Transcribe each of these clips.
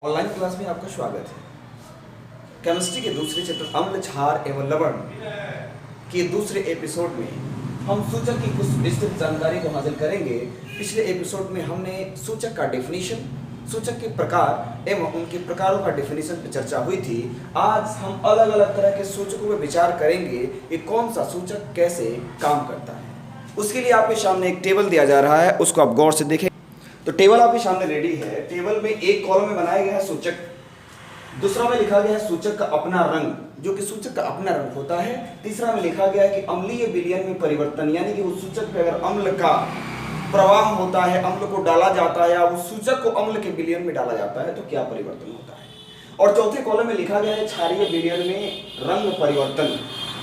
Online class में आपका स्वागत है। केमिस्ट्री के दूसरे चैप्टर अम्ल, क्षार एवं लवण के दूसरे एपिसोड में हम सूचक की कुछ विस्तृत जानकारी को हासिल करेंगे। पिछले एपिसोड में हमने सूचक का डेफिनेशन, सूचक के प्रकार एवं उनके प्रकारों का डेफिनेशन पर चर्चा हुई थी। आज हम अलग अलग तरह के सूचकों पर विचार करेंगे कि कौन सा सूचक कैसे काम करता है। उसके लिए आपके सामने एक टेबल दिया जा रहा है, उसको आप गौर से देखें। तो टेबल आपके सामने रेडी है। टेबल में एक कॉलम में बनाया गया है सूचक, दूसरा में लिखा गया है सूचक का अपना रंग, जो कि सूचक का अपना रंग होता है। तीसरा में लिखा गया है कि अम्लीय विलयन में परिवर्तन, यानी कि उस सूचक पे अगर अम्ल का प्रवाह होता है, अम्ल को डाला जाता है या उस सूचक को अम्ल के विलयन में डाला जाता है तो क्या परिवर्तन होता है। और चौथे कॉलम में लिखा गया है क्षारीय विलयन में रंग परिवर्तन।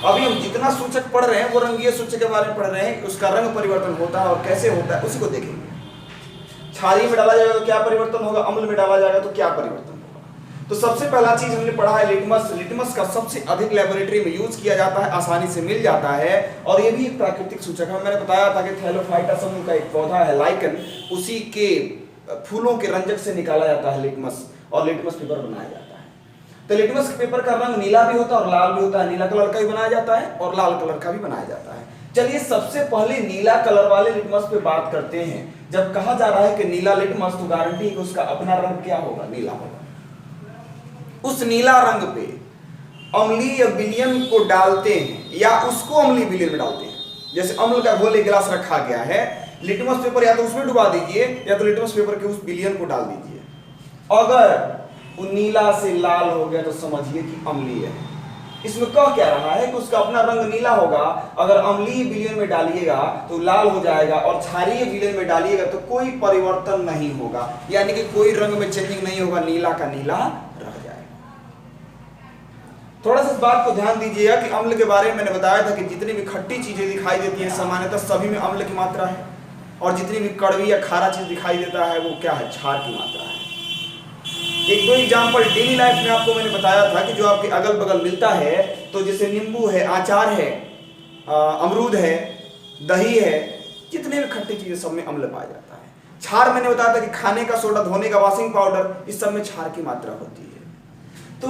अभी हम जितना सूचक पढ़ रहे हैं वो रंगीय सूचक के बारे में पढ़ रहे हैं, उसका रंग परिवर्तन होता है और कैसे होता है उसी को देखेंगे। क्षारीय में डाला जाएगा तो क्या परिवर्तन होगा, अम्ल में डाला जाएगा तो क्या परिवर्तन होगा। तो सबसे पहला चीज हमने पढ़ा है लिटमस। लिटमस का सबसे अधिक लेबोरेटरी में यूज किया जाता है, आसानी से मिल जाता है और ये भी एक प्राकृतिक सूचक है। मैंने बताया था कि थैलोफाइटा समूह का एक पौधा है लाइकन, उसी के फूलों के रंजक से निकाला जाता है लिटमस और लिटमस पेपर बनाया जाता है। तो लिटमस पेपर का रंग नीला भी होता है और लाल भी होता है। नीला कलर का भी बनाया जाता है और लाल कलर का भी बनाया जाता है। चलिए सबसे पहले नीला कलर वाले लिटमस पे बात करते हैं। जब कहा जा रहा है कि नीला लिटमस, तो गारंटी है कि उसका अपना रंग क्या होगा, नीला होगा। उस नीला रंग पे अम्लीय विलयन को डालते हैं या उसको अम्लीय विलयन में डालते हैं। जैसे अम्ल का घोल एक गिलास रखा गया है, लिटमस पेपर या तो उसमें डुबा दीजिए या तो लिटमस पेपर के उस विलयन को डाल दीजिए। अगर वो नीला से लाल हो गया तो समझिए कि अम्लीय है। इसमें कह क्या रहा है कि उसका अपना रंग नीला होगा। अगर अम्लीय विलयन में डालिएगा तो लाल हो जाएगा और क्षारीय विलयन में डालिएगा तो कोई परिवर्तन नहीं होगा, यानी कि कोई रंग में चेंजिंग नहीं होगा, नीला का नीला रह जाएगा। थोड़ा सा इस बात को ध्यान दीजिएगा कि अम्ल के बारे में मैंने बताया था कि जितनी भी खट्टी चीजें दिखाई देती हैं सामान्यतः सभी में अम्ल की मात्रा है, और जितनी भी कड़वी या खारा चीज दिखाई देता है वो क्या है, क्षार की मात्रा है। एक दो एग्जाम्पल डेली लाइफ में आपको मैंने बताया था कि जो आपके अगल बगल मिलता है, तो जैसे नींबू है, अचार है, अमरूद है, दही है, जितने भी खट्टी चीजें सब में अम्ल पाया जाता है। क्षार मैंने बताया था कि खाने का सोडा, धोने का वॉशिंग पाउडर, इस सब में क्षार की मात्रा होती है। तो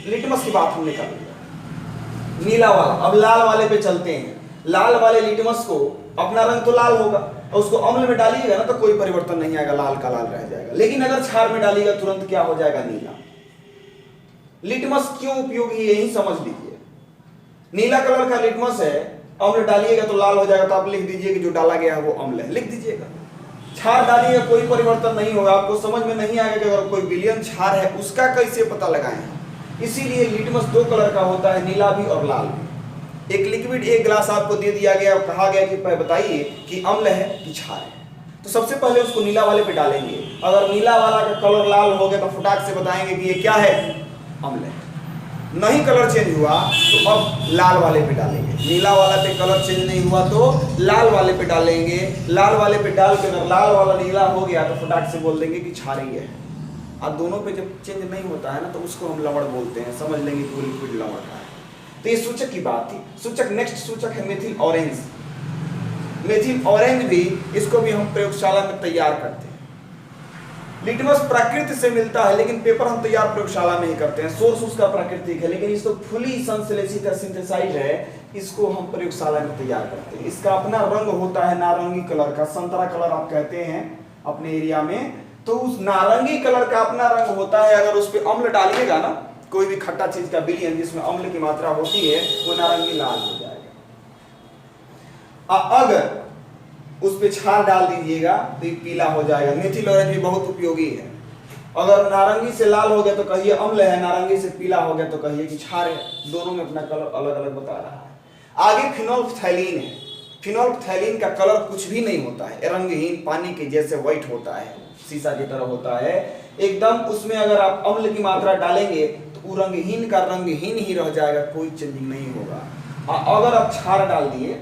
लिटमस की बात हमने कर ली, नीला वाला। अब लाल वाले पे चलते हैं। लाल वाले लिटमस को अपना रंग तो लाल होगा और उसको अम्ल में डालिएगा ना तो कोई परिवर्तन नहीं आएगा, लाल का लाल रह जाएगा। लेकिन अगर क्षार में डालिएगा तुरंत क्या हो जाएगा, नीला। लिटमस क्यों उपयोगी है यही समझ लीजिए। नीला कलर का लिटमस है, अम्ल डालिएगा तो लाल हो जाएगा, तो आप लिख दीजिए कि जो डाला गया है वो अम्ल है, लिख दीजिएगा। क्षार डालिएगा कोई परिवर्तन नहीं होगा। आपको समझ में नहीं आएगा कि अगर कोई विलयन क्षार है उसका कैसे पता लगाएं। इसीलिए लिटमस दो कलर का होता है, नीला भी और लाल भी। एक लिक्विड एक गिलास आपको दे दिया गया और कहा गया कि बताइए कि अम्ल है कि क्षार है, तो सबसे पहले उसको नीला वाले पे डालेंगे। अगर नीला वाला का कलर लाल हो गया तो फटाक से बताएंगे कि ये क्या है, अम्ल है। नहीं कलर चेंज हुआ तो अब लाल वाले पे डालेंगे। नीला वाला पे कलर चेंज नहीं हुआ तो लाल वाले पे डालेंगे। लाल वाले पे डाल के अगर लाल वाला नीला हो गया तो फटाक से बोल देंगे कि क्षारीय है। अब दोनों पे जब चेंज नहीं होता है ना तो उसको हम लवण बोलते हैं, समझ लेंगे कि वो लिक्विड लवण है। तो ये सूचक की बात थी। सूचक नेक्स्ट सूचक है मेथिल ऑरेंज। मेथिल ऑरेंज भी, इसको भी हम प्रयोगशाला में तैयार करते हैं। लिटमस प्रकृति से मिलता है लेकिन पेपर हम तैयार प्रयोगशाला में ही करते हैं। सोर्स उसका प्राकृतिक है लेकिन इसको फुली संश्लेषित है, सिंथेसाइज है, इसको हम प्रयोगशाला में तैयार करते हैं। इसका अपना रंग होता है नारंगी कलर का, संतरा कलर आप कहते हैं अपने एरिया में। तो उस नारंगी कलर का अपना रंग होता है। अगर उस पर अम्ल डालिएगा ना, कोई भी खट्टा चीज का विलयन जिसमें अम्ल की मात्रा होती है, वो नारंगी लाल हो जाएगा। अगर उस पे क्षार डाल दीजिएगा तो ये पीला हो जाएगा। मेथिल ऑरेंज भी बहुत उपयोगी है। अगर नारंगी से लाल हो गया तो कहिए अम्ल है, नारंगी से पीला हो गया तो कहिए कि क्षार है। दोनों में अपना कलर अलग अलग बता रहा है। आगे फिनोल्फथैलीन है। फिनोल्फथैलीन का कलर कुछ भी नहीं होता है, रंगहीन, पानी के जैसे व्हाइट होता है, शीशा की तरह होता है एकदम। उसमें अगर आप अम्ल की मात्रा डालेंगे तो वो रंगहीन का रंगहीन ही रह जाएगा, कोई चेंजिंग नहीं होगा। अगर आप क्षार डाल दिए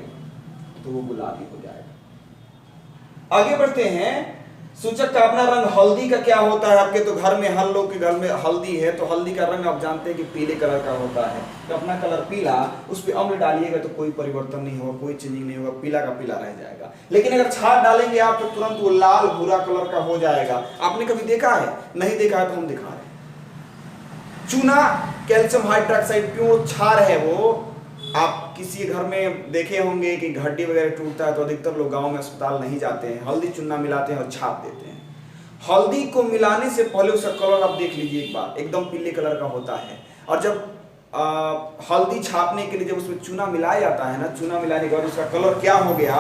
तो वो गुलाबी हो जाएगा। आगे बढ़ते हैं। सूचक का अपना रंग। हल्दी का क्या होता है, आपके तो घर में हर लोग के घर में हल्दी है, तो हल्दी का रंग आप जानते हैं कि पीले कलर का होता है। तो अपना कलर पीला, उस पर अम्ल डालिएगा तो कोई परिवर्तन नहीं होगा, कोई चेंजिंग नहीं होगा, पीला का पीला रह जाएगा। लेकिन अगर छार डालेंगे आप तो तुरंत वो लाल भूरा कलर का हो जाएगा। आपने कभी देखा है? नहीं देखा है तो हम दिखा रहे हैं। चूना कैल्शियम हाइड्रोक्साइड प्योर छार है वो। आप किसी घर में देखे होंगे कि हड्डी वगैरह टूटता है तो अधिकतर लोग गांव में अस्पताल नहीं जाते हैं, हल्दी चूना मिलाते हैं और छाप देते हैं। हल्दी को मिलाने से पहले उसका कलर आप देख लीजिए एक बार, एकदम पीले कलर का होता है। और जब हल्दी छापने के लिए जब उसमें चूना मिलाया जाता है ना, चूना मिलाने के बाद उसका कलर क्या हो गया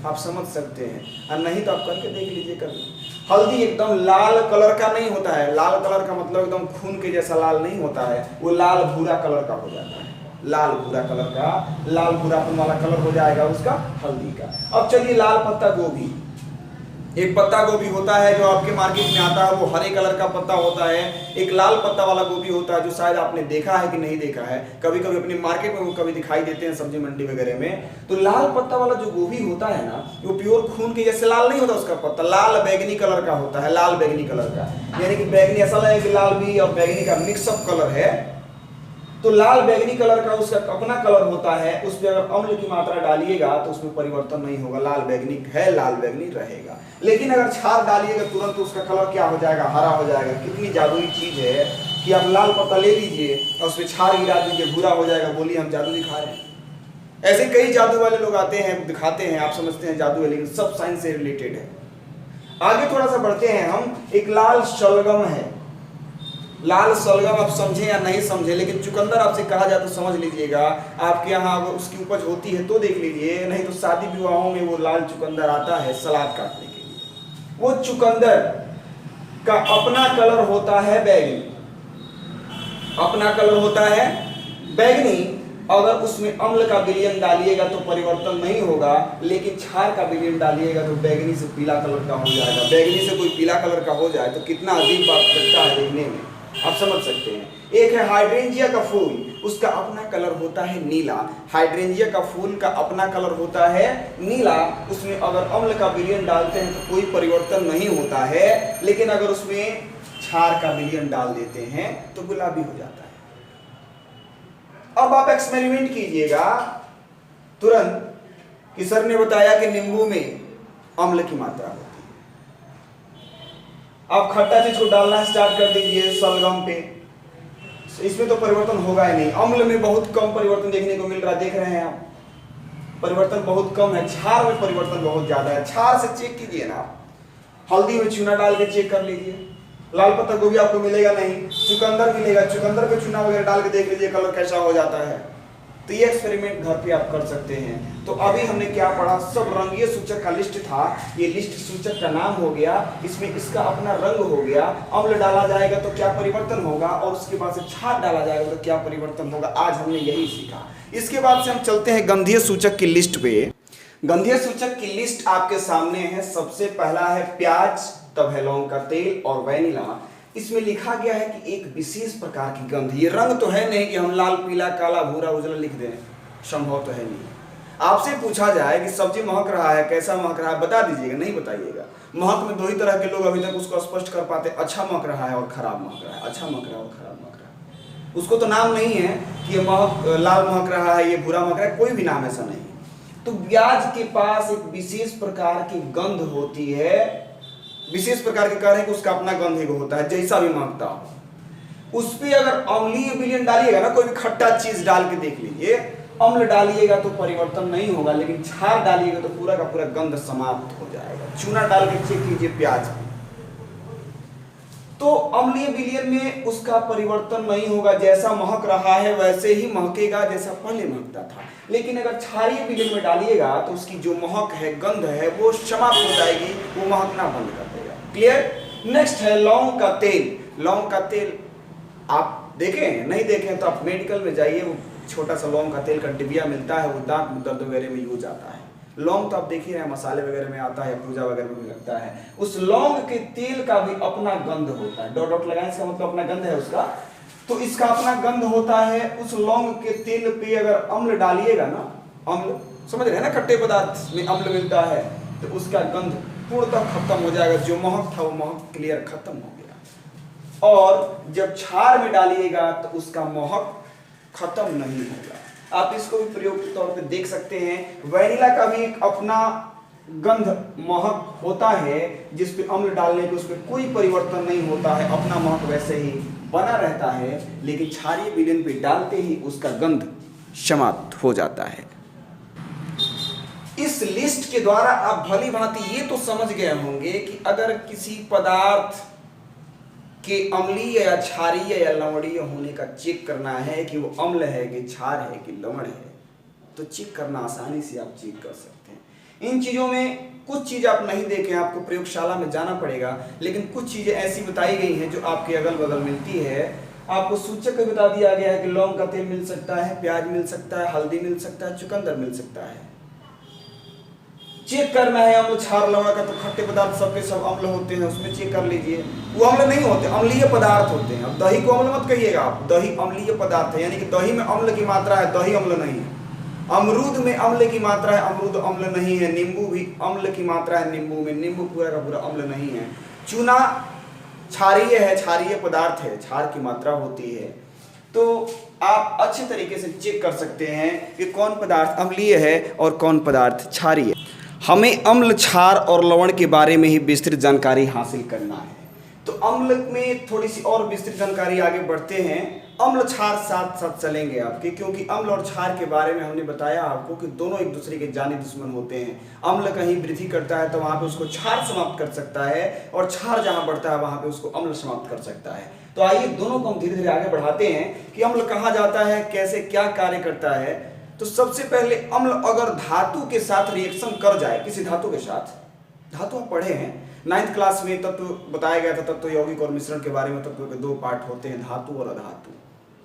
आप समझ सकते हैं। और नहीं तो आप करके देख लीजिए कभी। हल्दी एकदम लाल कलर का नहीं होता है। लाल कलर का मतलब एकदम खून के जैसा लाल नहीं होता है, वो लाल भूरा कलर का हो जाता है। लाल भूरा कलर का, लाल भूरापन वाला कलर हो जाएगा उसका हल्दी का। अब चलिए लाल पत्ता गोभी। एक पत्ता गोभी होता है जो आपके मार्केट में आता है, वो हरे कलर का पत्ता होता है। एक लाल पत्ता वाला गोभी होता है जो शायद आपने देखा है कि नहीं देखा है, कभी कभी अपने मार्केट में वो कभी दिखाई देते हैं सब्जी मंडी वगैरह में। तो लाल पत्ता वाला जो गोभी होता है ना, वो प्योर खून के जैसे लाल नहीं होता उसका पत्ता, लाल बैगनी कलर का होता है, लाल बैगनी कलर का। यानी कि बैगनी ऐसा लगे कि लाल भी और बैगनी का मिक्सअप कलर है। तो लाल बैगनी कलर का उसका अपना कलर होता है। उस पर अगर अम्ल की मात्रा डालिएगा तो उसमें परिवर्तन नहीं होगा, लाल बैगनी है, लाल बैगनी रहेगा। लेकिन अगर छार डालिएगा तुरंत उसका कलर क्या हो जाएगा, हरा हो जाएगा। कितनी जादुई चीज है कि आप लाल पत्ता ले लीजिए और उसमें छार गिरा दीजिए, भूरा हो जाएगा। बोलिए हम जादू दिखा रहे हैं। ऐसे कई जादू वाले लोग आते हैं, दिखाते हैं, आप समझते हैं जादू है, लेकिन सब साइंस से रिलेटेड है। आगे थोड़ा सा बढ़ते हैं हम। एक लाल शलगम है। लाल शलगम आप समझे या नहीं समझे, लेकिन चुकंदर आपसे कहा जाए तो समझ लीजिएगा। आपके यहाँ अगर उसकी उपज होती है तो देख लीजिए, नहीं तो शादी विवाहों में वो लाल चुकंदर आता है सलाद काटने के लिए। वो चुकंदर का अपना कलर होता है बैगनी, अपना कलर होता है बैगनी। अगर उसमें अम्ल का विलयन डालिएगा तो परिवर्तन नहीं होगा, लेकिन छार का विलयन डालिएगा तो बैगनी से पीला कलर का हो जाएगा। बैगनी से कोई पीला कलर का हो जाए तो कितना अजीब बात लगता है देखने में, आप समझ सकते हैं। एक है हाइड्रेंजिया का फूल, उसका अपना कलर होता है नीला। हाइड्रेंजिया का फूल का अपना कलर होता है नीला। उसमें अगर अम्ल का विलयन डालते हैं तो कोई परिवर्तन नहीं होता है, लेकिन अगर उसमें छार का विलयन डाल देते हैं तो गुलाबी हो जाता है। अब आप एक्सपेरिमेंट कीजिएगा तुरंत कि सर ने बताया कि नींबू में अम्ल की मात्रा होती है। आप खट्टा चीज को डालना स्टार्ट कर दीजिए शलगम पे, इसमें तो परिवर्तन होगा ही नहीं। अम्ल में बहुत कम परिवर्तन देखने को मिल रहा है, देख रहे हैं आप, परिवर्तन बहुत कम है। छार में परिवर्तन बहुत ज्यादा है। छार से चेक कीजिए ना, हल्दी में चूना डाल के चेक कर लीजिए। लाल पत्ता गोभी आपको मिलेगा नहीं, चुकंदर मिलेगा, चुकंदर पे चूना वगैरह डाल के देख लीजिए कलर कैसा हो जाता है। तो ये एक्सपेरिमेंट घर पे आप कर सकते हैं। तो अभी हमने क्या पढ़ा, सब रंगीय सूचक का लिस्ट था, ये लिस्ट सूचक का नाम हो गया, इसमें इसका अपना रंग हो गया। अम्ल डाला जाएगा तो क्या परिवर्तन होगा, और उसके बाद से छार डाला जाएगा तो क्या परिवर्तन होगा। आज हमने यही सीखा। इसके बाद से हम चलते हैं गंधीय सूचक की लिस्ट पे। गंधीय सूचक की लिस्ट आपके सामने है। सबसे पहला है प्याज, तब है लौंग का तेल और वैनिला। इसमें लिखा गया है कि एक विशेष प्रकार की गंध, ये रंग तो है नहीं कि हम लाल पीला काला भूरा उजला लिख दें, संभव तो है नहीं। आपसे पूछा जाए कि सब्जी महक रहा है, कैसा महक रहा है, बता दीजिएगा, नहीं बताइएगा। महक में दो ही तरह के लोग अभी तक उसको स्पष्ट कर पाते, अच्छा महक रहा है और खराब महक रहा है। अच्छा महक रहा है और खराब महक रहा है, उसको तो नाम नहीं है कि ये महक लाल महक रहा है, ये भूरा महक रहा है, कोई भी नाम ऐसा नहीं। तो प्याज के पास एक विशेष प्रकार की गंध होती है, विशेष प्रकार के कह रहे हैं कि उसका अपना गंध होता है, जैसा भी महकता हो। उस पर अगर अम्लीय विलयन डालिएगा ना, कोई भी खट्टा चीज डाल के देख लीजिए, अम्ल डालिएगा तो परिवर्तन नहीं होगा, लेकिन छार डालिएगा तो पूरा का पूरा गंध समाप्त हो जाएगा। चूना डाल के चेक कीजिए प्याज में, तो अम्लीय विलयन में उसका परिवर्तन नहीं होगा, जैसा महक रहा है वैसे ही महकेगा जैसा पहले महकता था। लेकिन अगर क्षारीय विलयन में डालिएगा तो उसकी जो महक है, गंध है, वो समाप्त हो जाएगी, वो महकना बंद कर देगा। क्लियर। नेक्स्ट है लौंग का तेल। लौंग का तेल आप देखें, नहीं देखें तो आप मेडिकल में जाइए, वो छोटा सा लौंग का तेल का डिबिया मिलता है, वो दांत दर्द वगैरह में यूज आता है। लौंग तो आप देख ही रहे हैं, मसाले वगैरह में आता है, पूजा वगैरह में भी लगता है। उस लौंग के तेल का भी अपना गंध होता है। डॉट डॉट लगाएं, इसका मतलब अपना गंध है उसका। तो इसका अपना गंध होता है। उस लौंग के तेल पे अगर अम्ल डालिएगा ना, अम्ल समझ रहे हैं ना, खट्टे पदार्थ में अम्ल मिलता है, तो उसका गंध पूर्णतः खत्म हो जाएगा, जो महक था वो महक क्लियर खत्म हो गया। और जब क्षार में डालिएगा तो उसका महक खत्म नहीं होगा। आप इसको भी प्रयोग के तौर पे देख सकते हैं। वैनिला का भी एक अपना गंध महक होता है, जिस पे अम्ल डालने पे उस पर कोई परिवर्तन नहीं होता है, अपना महक वैसे ही बना रहता है, लेकिन क्षारीय विलयन पे डालते ही उसका गंध समाप्त हो जाता है। इस लिस्ट के द्वारा आप भली भांति ये तो समझ गए होंगे कि अगर किसी पदार्थ के अम्लीय या क्षारीय या लवणीय होने का चेक करना है कि वो अम्ल है कि क्षार है कि लवण है, तो चेक करना आसानी से आप चेक कर सकते हैं। इन चीजों में कुछ चीज आप नहीं देखें, आपको प्रयोगशाला में जाना पड़ेगा, लेकिन कुछ चीजें ऐसी बताई गई हैं जो आपके अगल बगल मिलती है। आपको सूचक में बता दिया गया है कि लौंग का तेल मिल सकता है, प्याज मिल सकता है, हल्दी मिल सकता है, चुकंदर मिल सकता है। चेक करना है अम्ल क्षार लवण का, तो खट्टे पदार्थ सबके सब अम्ल होते हैं, उसमें चेक कर लीजिए। वो अम्ल नहीं होते, अम्लीय पदार्थ होते हैं। अब दही को अम्ल मत कहिएगा आप, दही अम्लीय पदार्थ है, यानी कि दही में अम्ल की मात्रा है, दही अम्ल नहीं है। अमरूद में अम्ल की मात्रा है, अमरूद अम्ल नहीं है। नींबू भी अम्ल की मात्रा है नींबू में, नींबू पूरा का पूरा अम्ल नहीं है। चूना क्षारीय है, क्षारीय पदार्थ है, क्षार की मात्रा होती है। तो आप अच्छे तरीके से चेक कर सकते हैं कि कौन पदार्थ अम्लीय है और कौन पदार्थ क्षारीय। हमें अम्ल, क्षार और लवण के बारे में ही विस्तृत जानकारी हासिल करना है। तो अम्ल में थोड़ी सी और विस्तृत जानकारी आगे बढ़ते हैं। अम्ल क्षार साथ साथ चलेंगे आपके, क्योंकि अम्ल और क्षार के बारे में हमने बताया आपको कि दोनों एक दूसरे के जानी दुश्मन होते हैं। अम्ल कहीं वृद्धि करता है तो वहां पे उसको क्षार समाप्त कर सकता है, और क्षार जहां बढ़ता है वहां पे उसको अम्ल समाप्त कर सकता है। तो आइए दोनों को हम धीरे धीरे आगे बढ़ाते हैं कि अम्ल कहाँ जाता है, कैसे क्या कार्य करता है। तो सबसे पहले अम्ल अगर धातु के साथ रिएक्शन कर जाए, किसी धातु के साथ, धातु आप पढ़े हैं 9th क्लास में, तत्व बताया गया था, तत्व यौगिक और मिश्रण के बारे में। तत्व के दो पार्ट होते हैं, धातु और अधातु।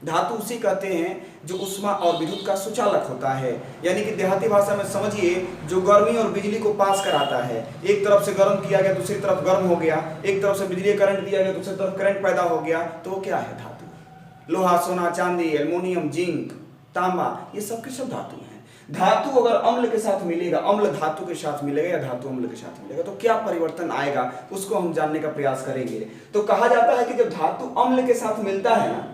धातु उसे कहते हैं जो उष्मा और विद्युत का सुचालक होता है, यानी कि देहाती भाषा में समझिए जो गर्मी और बिजली को पास कराता है। एक तरफ से गर्म किया गया, दूसरी तरफ गर्म हो गया, एक तरफ से बिजली करंट दिया गया, दूसरी तरफ करंट पैदा हो गया, तो वो क्या है? धातु। लोहा, सोना, चांदी, एल्युमिनियम, जिंक, तांबा, ये सब के सब धातु हैं। धातु अगर अम्ल के साथ मिलेगा, अम्ल धातु के साथ मिलेगा या धातु अम्ल के साथ मिलेगा, तो क्या परिवर्तन आएगा उसको हम जानने का प्रयास करेंगे। तो कहा जाता है कि जब धातु अम्ल के साथ मिलता है ना,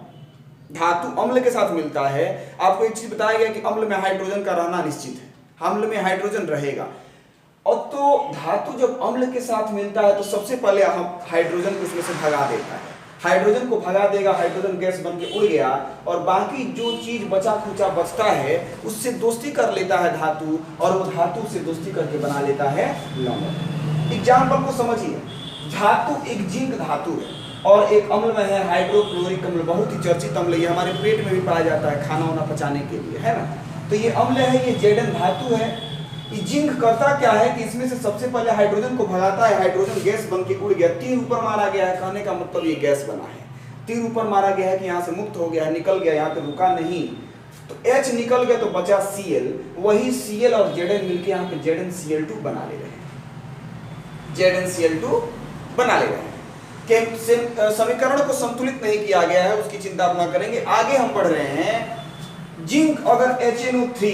धातु अम्ल के साथ मिलता है, आपको एक चीज बताया गया कि अम्ल में हाइड्रोजन का रहना निश्चित है, अम्ल में हाइड्रोजन रहेगा। और तो धातु जब अम्ल के साथ मिलता है तो सबसे पहले हम हाइड्रोजन को उसमें से भगा देता है, हाइड्रोजन को भगा देगा, हाइड्रोजन गैस बन के उड़ गया, और बाकी जो चीज बचा खुचा बचता है उससे दोस्ती कर लेता है धातु, और वो धातु से दोस्ती करके बना लेता है लवण। एग्जाम्पल को समझिए, धातु एक जिंक धातु है और एक अम्ल में है हाइड्रोक्लोरिक अम्ल, बहुत ही चर्चित अम्ल, ये हमारे पेट में भी पाया जाता है खाना वाना पचाने के लिए, है ना। तो ये अम्ल है, ये Zn धातु है। ये जिंक करता क्या है कि इसमें से सबसे पहले हाइड्रोजन को भगाता है, हाइड्रोजन गैस बन के उड़ गया, तीर ऊपर मारा गया है, कहने का मतलब ये गैस बना है। तीर ऊपर मारा गया है कि यहाँ से मुक्त हो गया है, निकल गया, यहाँ पे रुका नहीं। तो H निकल गया तो बचा Cl, वही Cl और Zn मिलके यहाँ पे ZnCl2 बना ले रहे हैं, ZnCl2 बना ले रहे हैं। समीकरण को संतुलित नहीं किया गया है, उसकी चिंता आप ना करेंगे। आगे हम पढ़ रहे हैं, जिंक अगर HNO3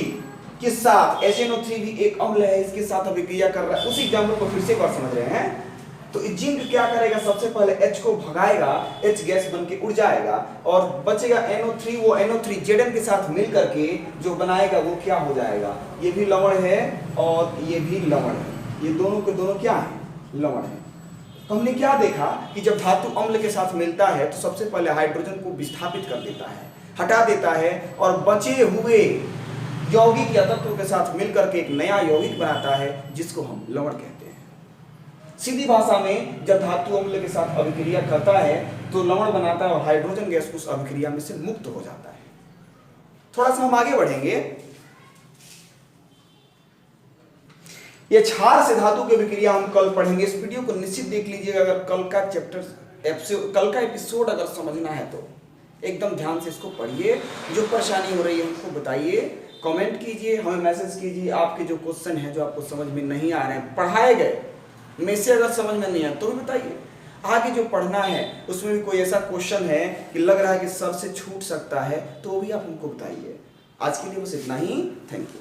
के साथ, HNO3 भी एक अम्ल है, इसके साथ अभिक्रिया कर रहा है, उसी एग्जाम्पल को फिर से एक बार समझ रहे हैं। तो जिंक क्या करेगा, सबसे पहले H को भगाएगा, H गैस बन के उड़ जाएगा और बचेगा NO3, वो NO3 Zn के साथ मिल करके जो बनाएगा वो क्या हो जाएगा, ये भी लवण है और ये भी लवण है, ये दोनों के दोनों क्या है? लवण है। तो हमने क्या देखा कि जब धातु अम्ल के साथ मिलता है तो सबसे पहले हाइड्रोजन को विस्थापित कर देता है, हटा देता है, और बचे हुए यौगिक या तत्व के साथ मिलकर के एक नया यौगिक बनाता है जिसको हम लवण कहते हैं। सीधी भाषा में जब धातु अम्ल के साथ अभिक्रिया करता है तो लवण बनाता है और हाइड्रोजन गैस उस अभिक्रिया में से मुक्त हो जाता है। थोड़ा सा हम आगे बढ़ेंगे। ये क्षार से धातु की अभिक्रिया हम कल पढ़ेंगे, इस वीडियो को निश्चित देख लीजिएगा। अगर कल का कल का एपिसोड अगर समझना है तो एकदम ध्यान से इसको पढ़िए। जो परेशानी हो रही है हमको बताइए, कमेंट कीजिए, हमें मैसेज कीजिए। आपके जो क्वेश्चन है जो आपको समझ में नहीं आ रहे हैं, पढ़ाए गए में से अगर समझ में नहीं आया तो भी बताइए। आगे जो पढ़ना है उसमें भी कोई ऐसा क्वेश्चन है कि लग रहा है कि सर से छूट सकता है तो भी आप हमको बताइए। आज के लिए बस इतना ही, थैंक यू।